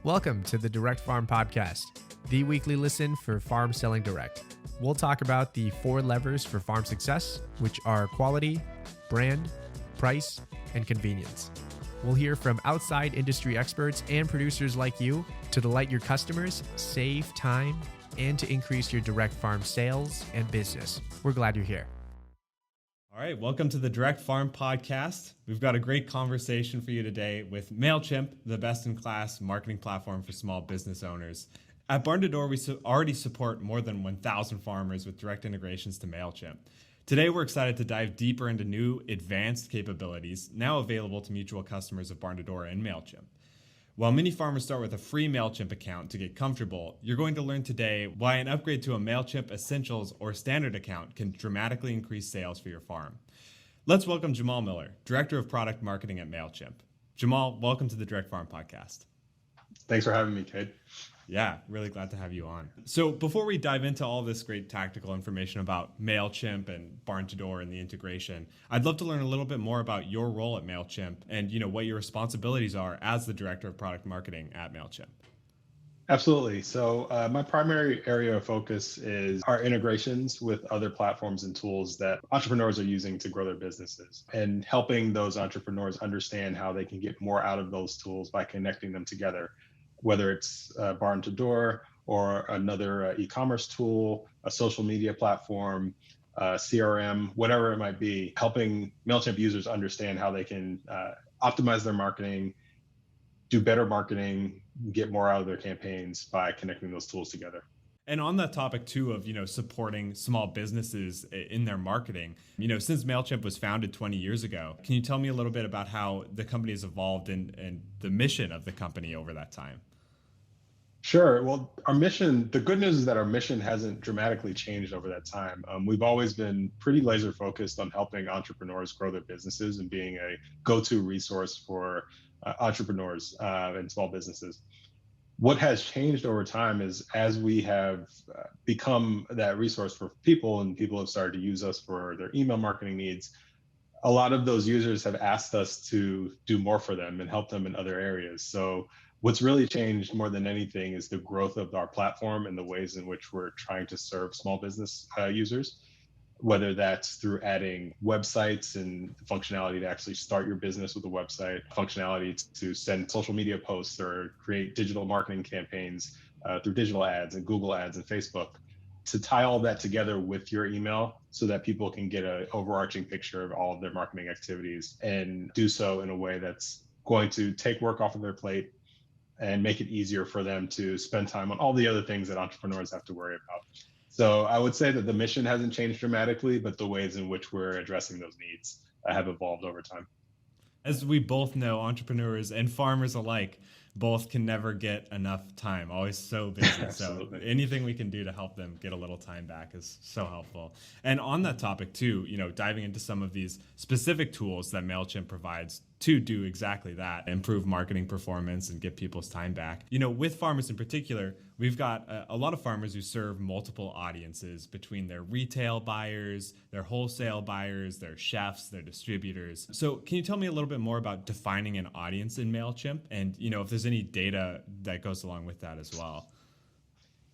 Welcome to the Direct Farm Podcast, the weekly listen for farm selling direct. We'll talk about the 4 levers for farm success, which are quality, brand, price, and convenience. We'll hear from outside industry experts and producers like you to delight your customers, save time, and to increase your direct farm sales and business. We're glad you're here. All right, welcome to the Direct Farm Podcast. We've got a great conversation for you today with Mailchimp, the best-in-class marketing platform for small business owners. At Barn to Door, we already support more than 1,000 farmers with direct integrations to Mailchimp. Today, we're excited to dive deeper into new advanced capabilities now available to mutual customers of Barn to Door and Mailchimp. While many farmers start with a free Mailchimp account to get comfortable, you're going to learn today why an upgrade to a Mailchimp Essentials or Standard account can dramatically increase sales for your farm. Let's welcome Jamal Miller, Director of Product Marketing at Mailchimp. Jamal, welcome to the Direct Farm Podcast. Thanks for having me, Cade. Yeah, really glad to have you on. So before we dive into all this great tactical information about Mailchimp and Barn to Door and the integration, I'd love to learn a little bit more about your role at Mailchimp and what your responsibilities are as the Director of Product Marketing at Mailchimp. Absolutely. So my primary area of focus is our integrations with other platforms and tools that entrepreneurs are using to grow their businesses and helping those entrepreneurs understand how they can get more out of those tools by connecting them together, whether it's Barn to Door or another e-commerce tool, a social media platform, CRM, whatever it might be, helping Mailchimp users understand how they can optimize their marketing, do better marketing, get more out of their campaigns by connecting those tools together. And on that topic too of, supporting small businesses in their marketing, since Mailchimp was founded 20 years ago, can you tell me a little bit about how the company has evolved and the mission of the company over that time? Sure. Well, our mission, the good news is that our mission hasn't dramatically changed over that time. We've always been pretty laser focused on helping entrepreneurs grow their businesses and being a go-to resource for entrepreneurs and small businesses. What has changed over time is as we have become that resource for people and people have started to use us for their email marketing needs, a lot of those users have asked us to do more for them and help them in other areas. So what's really changed more than anything is the growth of our platform and the ways in which we're trying to serve small business users, whether that's through adding websites and functionality to actually start your business with a website, functionality to send social media posts or create digital marketing campaigns through digital ads and Google ads and Facebook, to tie all that together with your email so that people can get an overarching picture of all of their marketing activities and do so in a way that's going to take work off of their plate and make it easier for them to spend time on all the other things that entrepreneurs have to worry about. So I would say that the mission hasn't changed dramatically, but the ways in which we're addressing those needs have evolved over time. As we both know, entrepreneurs and farmers alike both can never get enough time, always so busy. So anything we can do to help them get a little time back is so helpful. And on that topic too, diving into some of these specific tools that Mailchimp provides to do exactly that, improve marketing performance and get people's time back. With farmers in particular, we've got a lot of farmers who serve multiple audiences between their retail buyers, their wholesale buyers, their chefs, their distributors. So can you tell me a little bit more about defining an audience in Mailchimp and, if there's any data that goes along with that as well?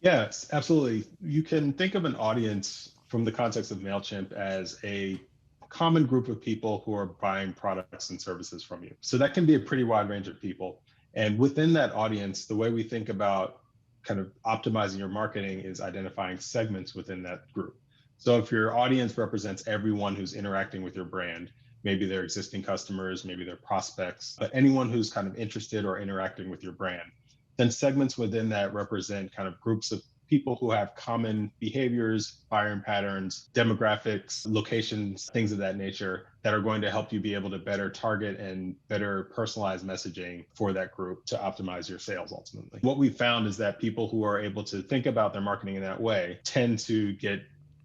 Yes, absolutely. You can think of an audience from the context of Mailchimp as a common group of people who are buying products and services from you. So that can be a pretty wide range of people. And within that audience, the way we think about kind of optimizing your marketing is identifying segments within that group. So if your audience represents everyone who's interacting with your brand, maybe they're existing customers, maybe they're prospects, but anyone who's kind of interested or interacting with your brand, then segments within that represent kind of groups of people who have common behaviors, buying patterns, demographics, locations, things of that nature that are going to help you be able to better target and better personalize messaging for that group to optimize your sales ultimately. What we found is that people who are able to think about their marketing in that way tend to get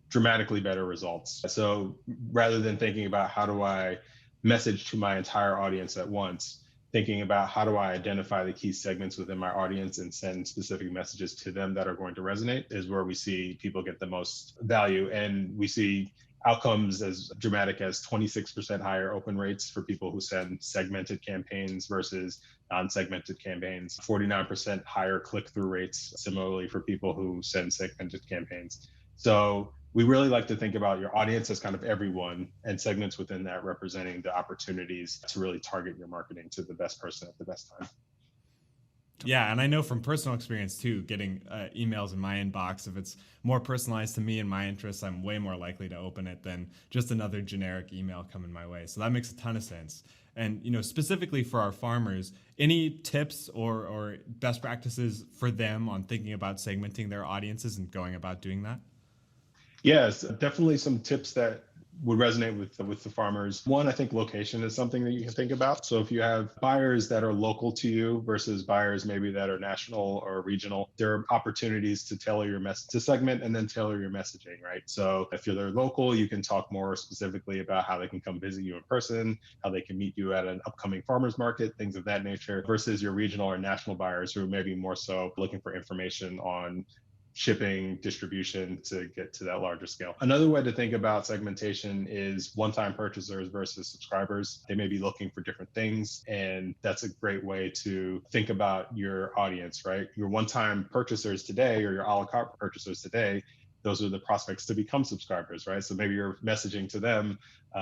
dramatically better results. So rather than thinking about how do I message to my entire audience at once, thinking about how do I identify the key segments within my audience and send specific messages to them that are going to resonate is where we see people get the most value. And we see outcomes as dramatic as 26% higher open rates for people who send segmented campaigns versus non-segmented campaigns, 49% higher click-through rates, similarly for people who send segmented campaigns. So we really like to think about your audience as kind of everyone, and segments within that representing the opportunities to really target your marketing to the best person at the best time. Yeah, and I know from personal experience too, getting emails in my inbox, if it's more personalized to me and my interests, I'm way more likely to open it than just another generic email coming my way. So that makes a ton of sense. And specifically for our farmers, any tips or best practices for them on thinking about segmenting their audiences and going about doing that? Yes, definitely some tips that would resonate with the farmers. One, I think location is something that you can think about. So if you have buyers that are local to you versus buyers maybe that are national or regional, there are opportunities to tailor your message, to segment and then tailor your messaging, right? So if you're local, you can talk more specifically about how they can come visit you in person, how they can meet you at an upcoming farmers market, things of that nature, versus your regional or national buyers who may be more so looking for information on shipping, distribution to get to that larger scale. Another way to think about segmentation is one-time purchasers versus subscribers. They may be looking for different things, and that's a great way to think about your audience, right? Your one-time purchasers today or your a la carte purchasers today, those are the prospects to become subscribers, right? So maybe your messaging to them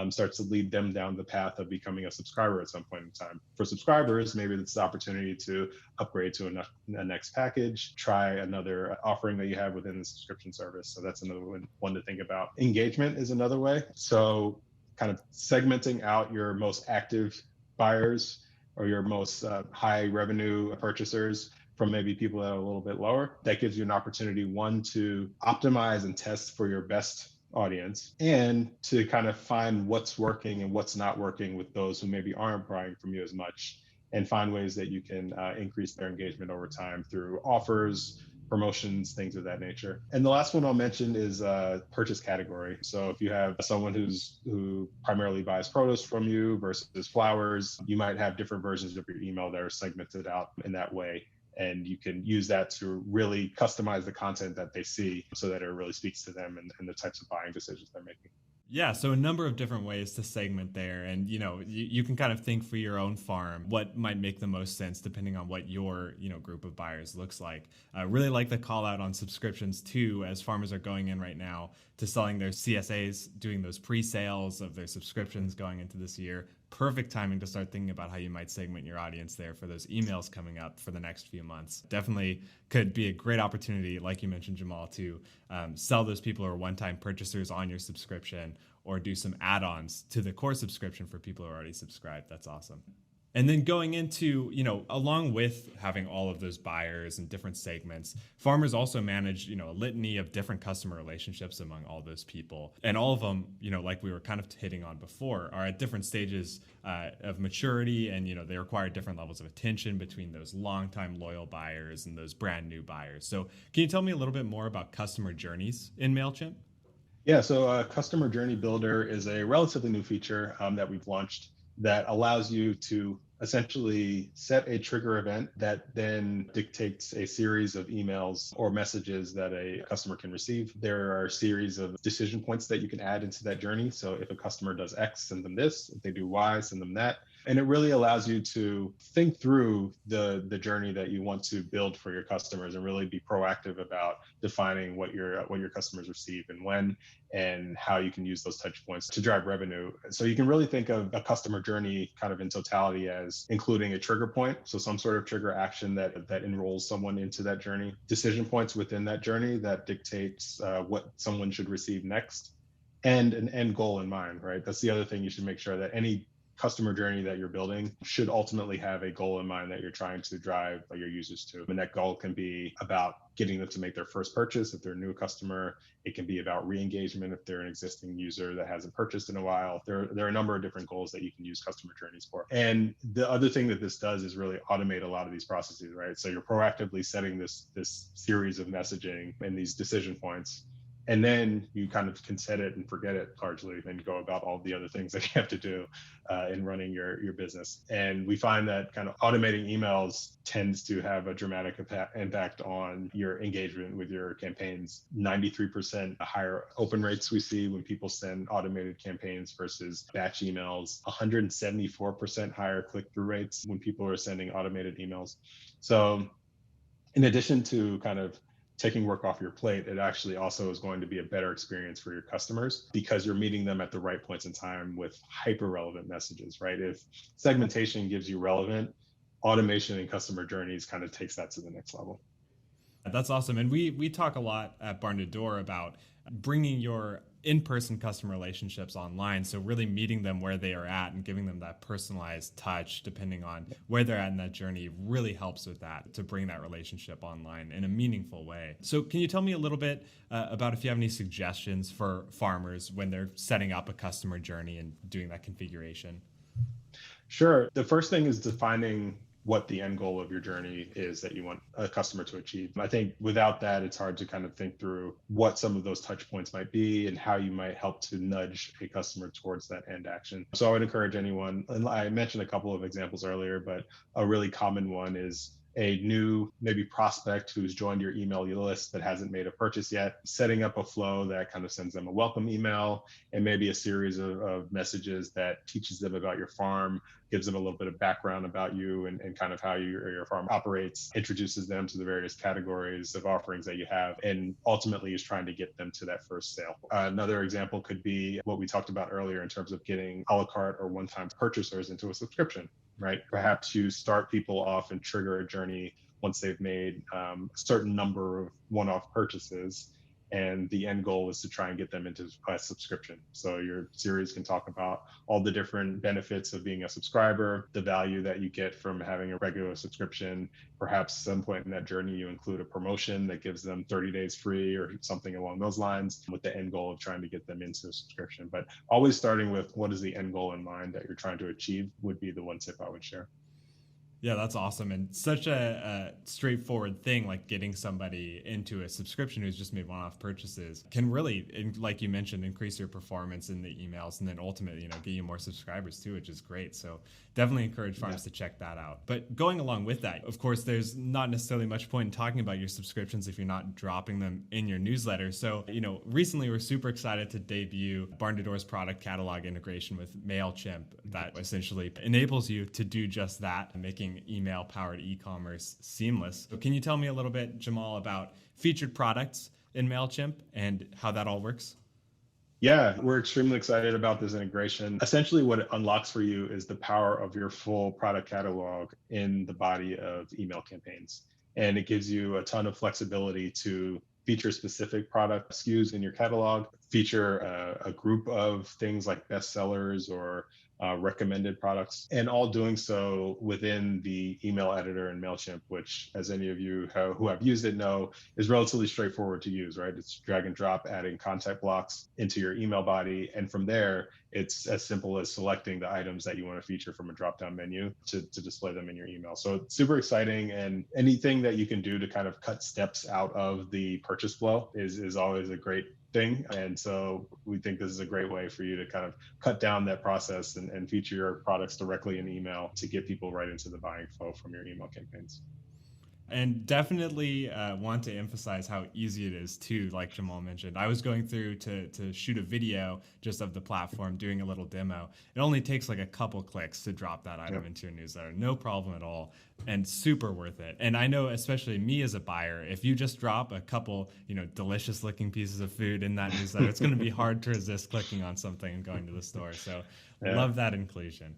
starts to lead them down the path of becoming a subscriber at some point in time. For subscribers, maybe it's the opportunity to upgrade to a next package, try another offering that you have within the subscription service. So that's another one to think about. Engagement is another way. So kind of segmenting out your most active buyers or your most high revenue purchasers from maybe people that are a little bit lower. That gives you an opportunity, one, to optimize and test for your best audience, and to kind of find what's working and what's not working with those who maybe aren't buying from you as much, and find ways that you can increase their engagement over time through offers, promotions, things of that nature. And the last one I'll mention is purchase category. So if you have someone who primarily buys produce from you versus flowers, you might have different versions of your email that are segmented out in that way. And you can use that to really customize the content that they see so that it really speaks to them and the types of buying decisions they're making. Yeah, so a number of different ways to segment there. And, you can kind of think for your own farm what might make the most sense depending on what your, group of buyers looks like. I really like the call out on subscriptions too, as farmers are going in right now to selling their CSAs, doing those pre-sales of their subscriptions going into this year. Perfect timing to start thinking about how you might segment your audience there for those emails coming up for the next few months. Definitely could be a great opportunity, like you mentioned, Jamal, to sell those people who are one-time purchasers on your subscription, or do some add-ons to the core subscription for people who are already subscribed. That's awesome. And then going into, along with having all of those buyers and different segments, farmers also manage, a litany of different customer relationships among all those people. And all of them, like we were kind of hitting on before, are at different stages of maturity, and, they require different levels of attention between those longtime loyal buyers and those brand new buyers. So can you tell me a little bit more about customer journeys in Mailchimp? Yeah, so Customer Journey Builder is a relatively new feature that we've launched that allows you to essentially set a trigger event that then dictates a series of emails or messages that a customer can receive. There are a series of decision points that you can add into that journey. So if a customer does X, send them this. If they do Y, send them that. And it really allows you to think through the journey that you want to build for your customers, and really be proactive about defining what your customers receive and when, and how you can use those touch points to drive revenue. So you can really think of a customer journey kind of in totality as including a trigger point. So some sort of trigger action that enrolls someone into that journey, decision points within that journey that dictates what someone should receive next, and an end goal in mind, right? That's the other thing. You should make sure that any customer journey that you're building should ultimately have a goal in mind that you're trying to drive your users to. And that goal can be about getting them to make their first purchase if they're a new customer. It can be about re-engagement if they're an existing user that hasn't purchased in a while. There are a number of different goals that you can use customer journeys for. And the other thing that this does is really automate a lot of these processes, right? So you're proactively setting this series of messaging and these decision points. And then you kind of can set it and forget it largely and go about all the other things that you have to do in running your business. And we find that kind of automating emails tends to have a dramatic impact on your engagement with your campaigns. 93% higher open rates we see when people send automated campaigns versus batch emails. 174% higher click-through rates when people are sending automated emails. So in addition to kind of taking work off your plate, it actually also is going to be a better experience for your customers because you're meeting them at the right points in time with hyper relevant messages, right? If segmentation gives you relevant, automation and customer journeys kind of takes that to the next level. That's awesome. And we talk a lot at Barn to Door about bringing your in-person customer relationships online. So really meeting them where they are at and giving them that personalized touch depending on where they're at in that journey really helps with that to bring that relationship online in a meaningful way. So can you tell me a little bit about if you have any suggestions for farmers when they're setting up a customer journey and doing that configuration? Sure. The first thing is defining what the end goal of your journey is that you want a customer to achieve. I think without that, it's hard to kind of think through what some of those touch points might be and how you might help to nudge a customer towards that end action. So I would encourage anyone, and I mentioned a couple of examples earlier, but a really common one is a new maybe prospect who's joined your email list but hasn't made a purchase yet, setting up a flow that kind of sends them a welcome email and maybe a series of messages that teaches them about your farm, gives them a little bit of background about you and kind of how your farm operates, introduces them to the various categories of offerings that you have, and ultimately is trying to get them to that first sale. Another example could be what we talked about earlier in terms of getting a la carte or one-time purchasers into a subscription. Right? Perhaps you start people off and trigger a journey once they've made a certain number of one-off purchases. And the end goal is to try and get them into a subscription. So your series can talk about all the different benefits of being a subscriber, the value that you get from having a regular subscription. Perhaps at some point in that journey, you include a promotion that gives them 30 days free or something along those lines with the end goal of trying to get them into a subscription. But always starting with what is the end goal in mind that you're trying to achieve would be the one tip I would share. Yeah, that's awesome. And such a straightforward thing like getting somebody into a subscription who's just made one-off purchases can really, like you mentioned, increase your performance in the emails and then ultimately, get you more subscribers too, which is great. So definitely encourage farmers to check that out. But going along with that, of course, there's not necessarily much point in talking about your subscriptions if you're not dropping them in your newsletter. So, recently we're super excited to debut Barn to Door's product catalog integration with Mailchimp that essentially enables you to do just that, making email-powered e-commerce seamless. So can you tell me a little bit, Jamal, about featured products in Mailchimp and how that all works? Yeah, we're extremely excited about this integration. Essentially, what it unlocks for you is the power of your full product catalog in the body of email campaigns. And it gives you a ton of flexibility to feature specific product SKUs in your catalog, feature a group of things like bestsellers or recommended products, and all doing so within the email editor in Mailchimp, which, as any of you who have used it know, is relatively straightforward to use, right? It's drag and drop, adding contact blocks into your email body. And from there, it's as simple as selecting the items that you want to feature from a drop-down menu to display them in your email. So it's super exciting, and anything that you can do to kind of cut steps out of the purchase flow is always a great thing. And so we think this is a great way for you to kind of cut down that process and feature your products directly in email to get people right into the buying flow from your email campaigns. And definitely want to emphasize how easy it is too, like Jamal mentioned. I was going through to shoot a video just of the platform, doing a little demo. It only takes like a couple clicks to drop that item into your newsletter. No problem at all, and super worth it. And I know, especially me as a buyer, if you just drop a couple, delicious looking pieces of food in that newsletter, it's going to be hard to resist clicking on something and going to the store. So love that inclusion.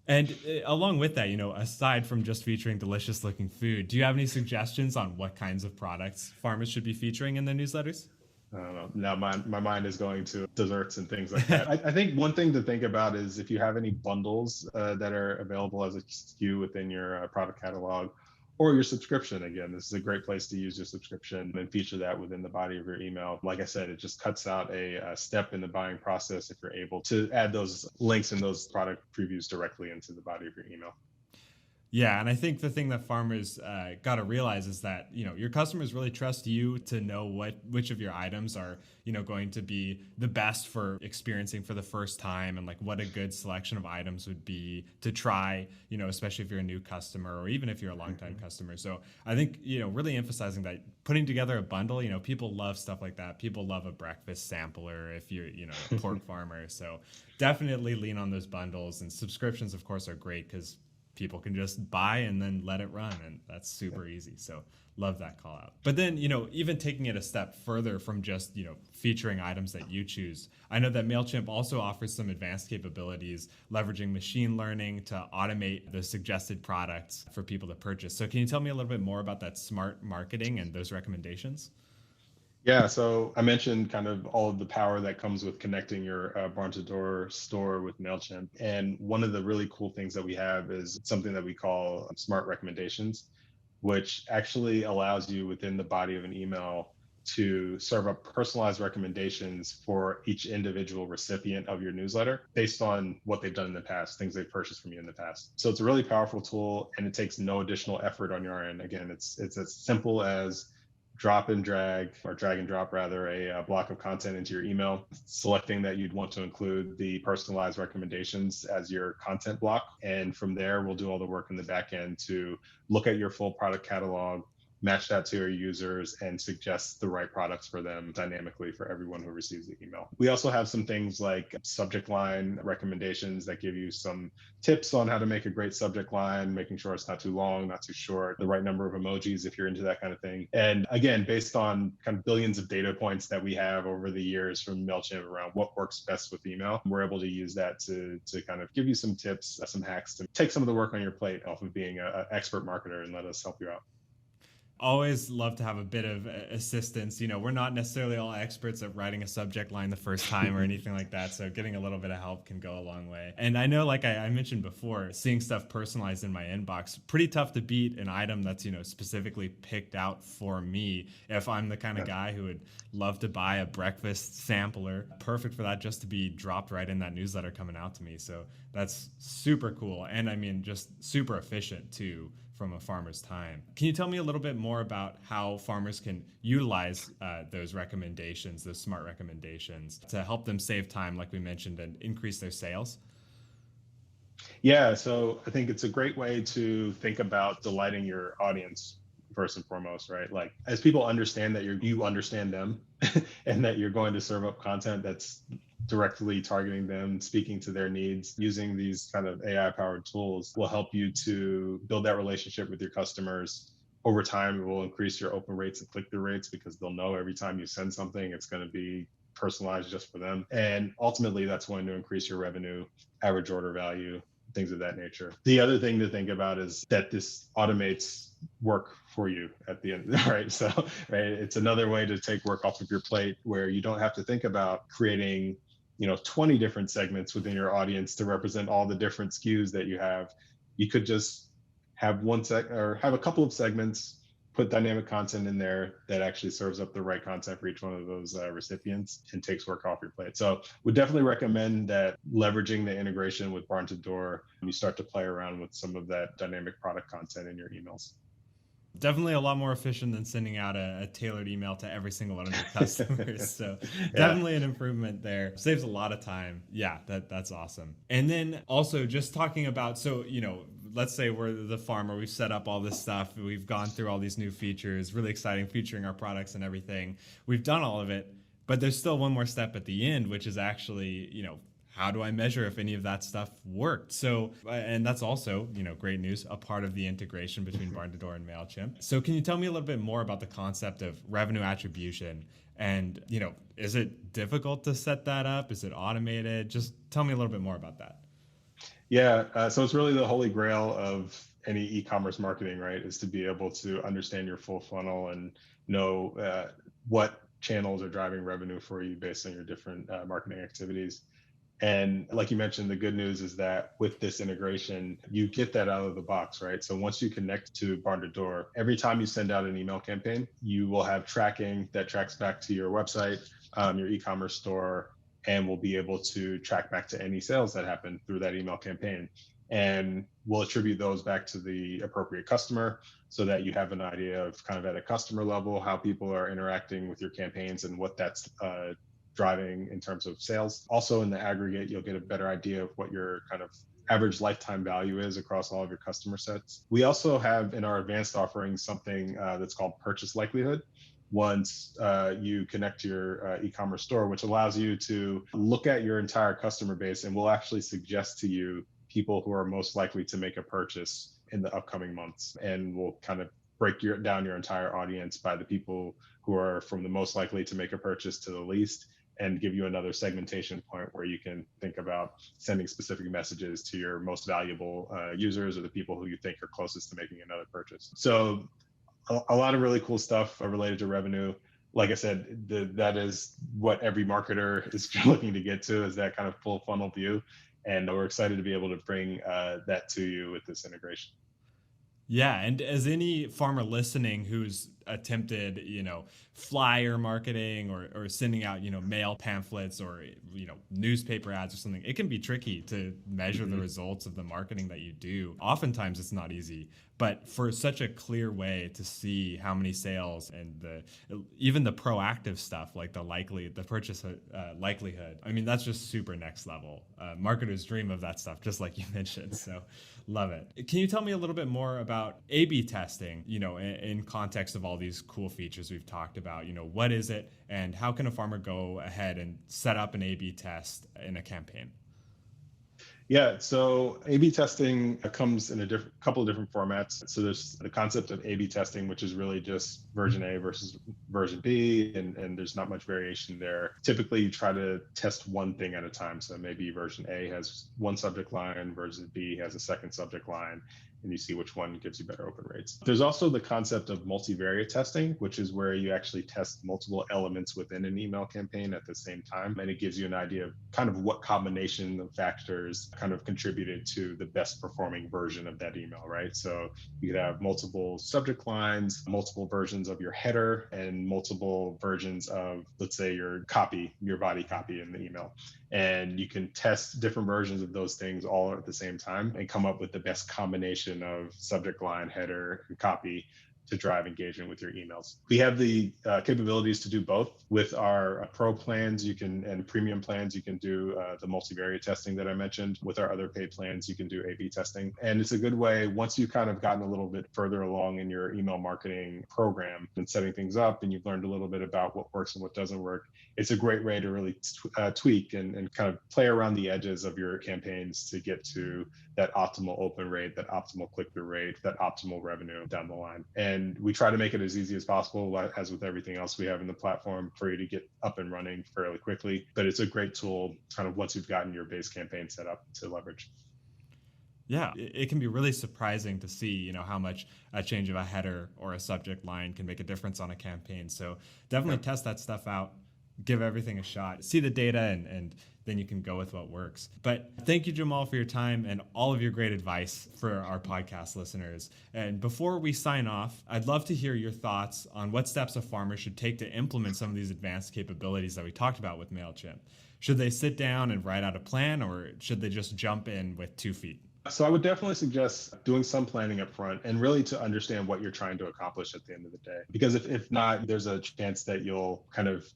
And along with that, aside from just featuring delicious looking food, do you have any suggestions on what kinds of products farmers should be featuring in their newsletters? I don't know. Now my mind is going to desserts and things like that. I think one thing to think about is if you have any bundles that are available as a SKU within your product catalog or your subscription. Again, this is a great place to use your subscription and feature that within the body of your email. Like I said, it just cuts out a step in the buying process if you're able to add those links and those product previews directly into the body of your email. Yeah, and I think the thing that farmers got to realize is that your customers really trust you to know which of your items are going to be the best for experiencing for the first time, and like what a good selection of items would be to try, especially if you're a new customer or even if you're a longtime customer. So I think really emphasizing that, putting together a bundle. People love stuff like that. People love a breakfast sampler if you're a pork farmer. So definitely lean on those bundles, and subscriptions, of course, are great because people can just buy and then let it run, and that's super easy. So love that call out. But then even taking it a step further from just featuring items that you choose, I know that Mailchimp also offers some advanced capabilities leveraging machine learning to automate the suggested products for people to purchase. So can you tell me a little bit more about that smart marketing and those recommendations? Yeah, so I mentioned kind of all of the power that comes with connecting your barn to door store with Mailchimp. And one of the really cool things that we have is something that we call smart recommendations, which actually allows you within the body of an email to serve up personalized recommendations for each individual recipient of your newsletter based on what they've done in the past, things they've purchased from you in the past. So it's a really powerful tool, and it takes no additional effort on your end. Again, it's as simple as drop and drag, or drag and drop rather, a block of content into your email, selecting that you'd want to include the personalized recommendations as your content block. And from there, we'll do all the work in the back end to look at your full product catalog, match that to your users, and suggest the right products for them dynamically for everyone who receives the email. We also have some things like subject line recommendations that give you some tips on how to make a great subject line, making sure it's not too long, not too short, the right number of emojis if you're into that kind of thing. And again, based on kind of billions of data points that we have over the years from Mailchimp around what works best with email, we're able to use that to kind of give you some tips, some hacks to take some of the work on your plate off of being an expert marketer and let us help you out. Always love to have a bit of assistance. We're not necessarily all experts at writing a subject line the first time or anything like that. So getting a little bit of help can go a long way. And I know, like I mentioned before, seeing stuff personalized in my inbox, pretty tough to beat an item that's, specifically picked out for me. If I'm the kind of guy who would love to buy a breakfast sampler, perfect for that, just to be dropped right in that newsletter coming out to me. So that's super cool. And I mean, just super efficient too, from a farmer's time. Can you tell me a little bit more about how farmers can utilize those recommendations, those smart recommendations, to help them save time, like we mentioned, and increase their sales? Yeah, so I think it's a great way to think about delighting your audience first and foremost, right? Like, as people understand that you understand them and that you're going to serve up content that's directly targeting them, speaking to their needs, using these kind of AI powered tools will help you to build that relationship with your customers. Over time, it will increase your open rates and click-through rates because they'll know every time you send something, it's going to be personalized just for them. And ultimately, that's going to increase your revenue, average order value, things of that nature. The other thing to think about is that this automates work for you at the end, right? So, right, it's another way to take work off of your plate where you don't have to think about creating 20 different segments within your audience to represent all the different SKUs that you have. You could just have have a couple of segments, put dynamic content in there that actually serves up the right content for each one of those recipients and takes work off your plate. So would definitely recommend that leveraging the integration with Barn to Door, you start to play around with some of that dynamic product content in your emails. Definitely a lot more efficient than sending out a tailored email to every single one of your customers. So definitely an improvement there. Saves a lot of time. Yeah, that's awesome. And then also just talking about, so, let's say we're the farmer, we've set up all this stuff, we've gone through all these new features, really exciting, featuring our products and everything. We've done all of it, but there's still one more step at the end, which is actually, how do I measure if any of that stuff worked? So, and that's also, great news, a part of the integration between Barn to Door and Mailchimp. So can you tell me a little bit more about the concept of revenue attribution? And, is it difficult to set that up? Is it automated? Just tell me a little bit more about that. Yeah, so it's really the holy grail of any e-commerce marketing, right? Is to be able to understand your full funnel and know what channels are driving revenue for you based on your different marketing activities. And like you mentioned, the good news is that with this integration, you get that out of the box, right? So once you connect to Barn to Door, every time you send out an email campaign, you will have tracking that tracks back to your website, your e-commerce store, and we'll be able to track back to any sales that happen through that email campaign. and we'll attribute those back to the appropriate customer so that you have an idea of kind of at a customer level how people are interacting with your campaigns and what that's driving in terms of sales. Also in the aggregate, you'll get a better idea of what your kind of average lifetime value is across all of your customer sets. We also have in our advanced offerings something that's called purchase likelihood. Once you connect to your e-commerce store, which allows you to look at your entire customer base, and will actually suggest to you people who are most likely to make a purchase in the upcoming months, and will kind of break down your entire audience by the people who are from the most likely to make a purchase to the least, and give you another segmentation point where you can think about sending specific messages to your most valuable users or the people who you think are closest to making another purchase. So a lot of really cool stuff related to revenue. Like I said, that is what every marketer is looking to get to, is that kind of full funnel view. And we're excited to be able to bring that to you with this integration. Yeah, and as any farmer listening who's attempted, flyer marketing or sending out, mail pamphlets or, newspaper ads or something, it can be tricky to measure the results of the marketing that you do. Oftentimes it's not easy, but for such a clear way to see how many sales and even the proactive stuff like the purchase likelihood, I mean, that's just super next level. Marketers dream of that stuff, just like you mentioned. So love it. Can you tell me a little bit more about A/B testing, in context of all these cool features we've talked about? What is it, and how can a farmer go ahead and set up an A/B test in a campaign? Yeah, so A/B testing comes in a couple of different formats. So there's the concept of A/B testing, which is really just version A versus version B, and there's not much variation there. Typically, you try to test one thing at a time. So maybe version A has one subject line, version B has a second subject line, and you see which one gives you better open rates. There's also the concept of multivariate testing, which is where you actually test multiple elements within an email campaign at the same time. And it gives you an idea of kind of what combination of factors kind of contributed to the best performing version of that email, right? So you could have multiple subject lines, multiple versions of your header, and multiple versions of, let's say, your body copy in the email. And you can test different versions of those things all at the same time and come up with the best combination of subject line, header, and copy to drive engagement with your emails. We have the capabilities to do both. With our pro plans, and premium plans, you can do the multivariate testing that I mentioned. With our other paid plans, you can do A/B testing. And it's a good way, once you've kind of gotten a little bit further along in your email marketing program and setting things up, and you've learned a little bit about what works and what doesn't work, it's a great way to really tweak and kind of play around the edges of your campaigns to get to that optimal open rate, that optimal click-through rate, that optimal revenue down the line. And we try to make it as easy as possible, as with everything else we have in the platform, for you to get up and running fairly quickly. But it's a great tool kind of once you've gotten your base campaign set up to leverage. Yeah, it can be really surprising to see, how much a change of a header or a subject line can make a difference on a campaign. So definitely test that stuff out, give everything a shot, see the data, and then you can go with what works. But thank you, Jamal, for your time and all of your great advice for our podcast listeners. And before we sign off, I'd love to hear your thoughts on what steps a farmer should take to implement some of these advanced capabilities that we talked about with Mailchimp. Should they sit down and write out a plan, or should they just jump in with 2 feet? So I would definitely suggest doing some planning up front, and really to understand what you're trying to accomplish at the end of the day. Because if not, there's a chance that you'll kind of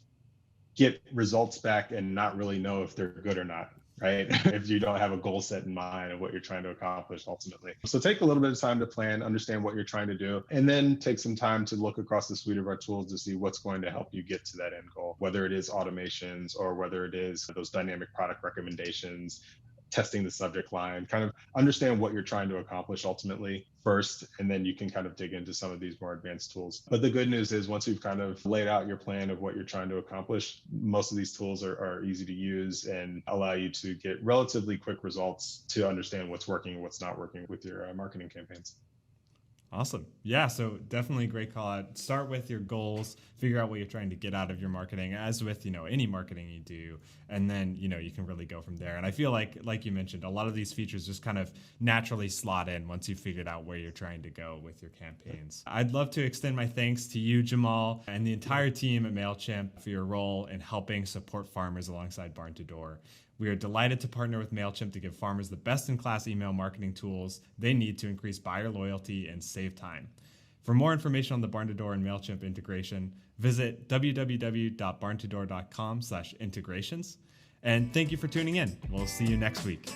get results back and not really know if they're good or not, right? If you don't have a goal set in mind of what you're trying to accomplish ultimately. So take a little bit of time to plan, understand what you're trying to do, and then take some time to look across the suite of our tools to see what's going to help you get to that end goal, whether it is automations or whether it is those dynamic product recommendations, testing the subject line, kind of understand what you're trying to accomplish ultimately first, and then you can kind of dig into some of these more advanced tools. But the good news is once you've kind of laid out your plan of what you're trying to accomplish, most of these tools are easy to use and allow you to get relatively quick results to understand what's working and what's not working with your marketing campaigns. Awesome. Yeah, so definitely a great call out. Start with your goals, figure out what you're trying to get out of your marketing, as with, any marketing you do, and then, you can really go from there. And I feel like you mentioned, a lot of these features just kind of naturally slot in once you've figured out where you're trying to go with your campaigns. I'd love to extend my thanks to you, Jamal, and the entire team at Mailchimp for your role in helping support farmers alongside Barn to Door. We are delighted to partner with Mailchimp to give farmers the best-in-class email marketing tools they need to increase buyer loyalty and save time. For more information on the Barn2Door and Mailchimp integration, visit www.barn2door.com/integrations. And thank you for tuning in. We'll see you next week.